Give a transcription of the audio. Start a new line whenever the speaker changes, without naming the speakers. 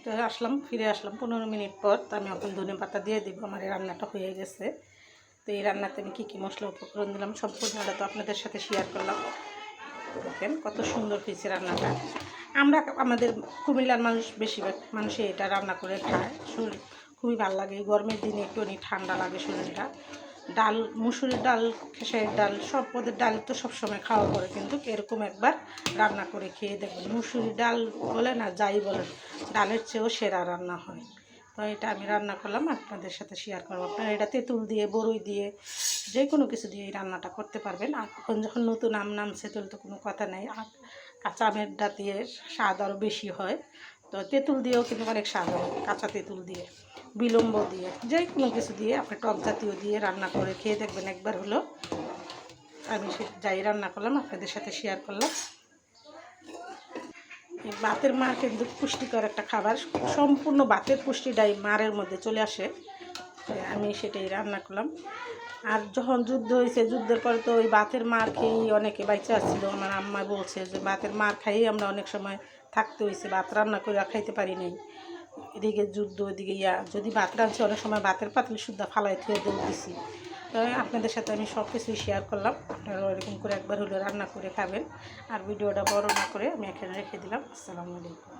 তো ফিরে আসলাম 15 মিনিট পর। তো আমি এখন ধনে পাতা দিয়ে দিব। আমার এই রান্নাটা হয়ে গেছে। তো এই রান্নাতে আমি কী মশলা উপকরণ দিলাম সম্পূর্ণটা তো আপনাদের সাথে শেয়ার করলাম। দেখেন কত সুন্দর হয়েছে রান্নাটা। আমাদের কুমিল্লার বেশিরভাগ মানুষই এটা রান্না করে খায়। শরীর খুবই ভালো লাগে। এই গরমের দিনে একটু ঠান্ডা লাগে শরীরটা। ডাল, মুসুরির ডাল, খেসারির ডাল, সব পদের ডাল তো সবসময় খাওয়া পড়ে, কিন্তু এরকম একবার রান্না করে খেয়ে দেখবেন। মুসুরির ডাল বলেন আর যাই বলেন, ডালের চেয়েও সেরা রান্না হয়। তো এটা আমি রান্না করলাম, আপনাদের সাথে শেয়ার করবো। আপনারা এটা তেঁতুল দিয়ে, বড়ই দিয়ে, যে কোনো কিছু দিয়ে এই রান্নাটা করতে পারবেন। আর এখন যখন নতুন আম নামছে তাহলে তো কোনো কথা নেই। আর কাঁচা আমের ডা দিয়ে স্বাদ আরও বেশি হয়। তো তেঁতুল দিয়েও কিন্তু অনেক স্বাদ হয়। কাঁচা তেঁতুল দিয়ে, বিলম্ব দিয়ে, যে কোনো কিছু দিয়ে আপনি টক জাতীয় দিয়ে রান্না করে খেয়ে দেখবেন একবার হলো। আমি যাই রান্না করলাম আপনাদের সাথে শেয়ার করলাম। এই ভাতের মার কিন্তু পুষ্টিকর একটা খাবার। সম্পূর্ণ ভাতের পুষ্টিটাই মারের মধ্যে চলে আসে। আমি সেটাই রান্না করলাম। আর যখন যুদ্ধ হয়েছে, যুদ্ধের পরে তো ওই ভাতের মার খেয়েই অনেকে বাইচা আসছিল। আমার আম্মা বলছে যে ভাতের মার খাইয়েই আমরা অনেক সময় থাকতে হয়েছে, ভাত রান্না করে খাইতে পারি নাই। এদিকে যুদ্ধ, এদিকে যদি ভাত রাঁধছি অনেক সময় ভাতের পাতলি শুদ্ধা ফালাই থুয়ে দৌড় দিছি। তো আপনাদের সাথে আমি সব কিছুই শেয়ার করলাম। আপনারা এরকম করে একবার হলে রান্না করে খাবেন। আর ভিডিওটা বড় না করে আমি এখানে রেখে দিলাম। আসসালামু আলাইকুম।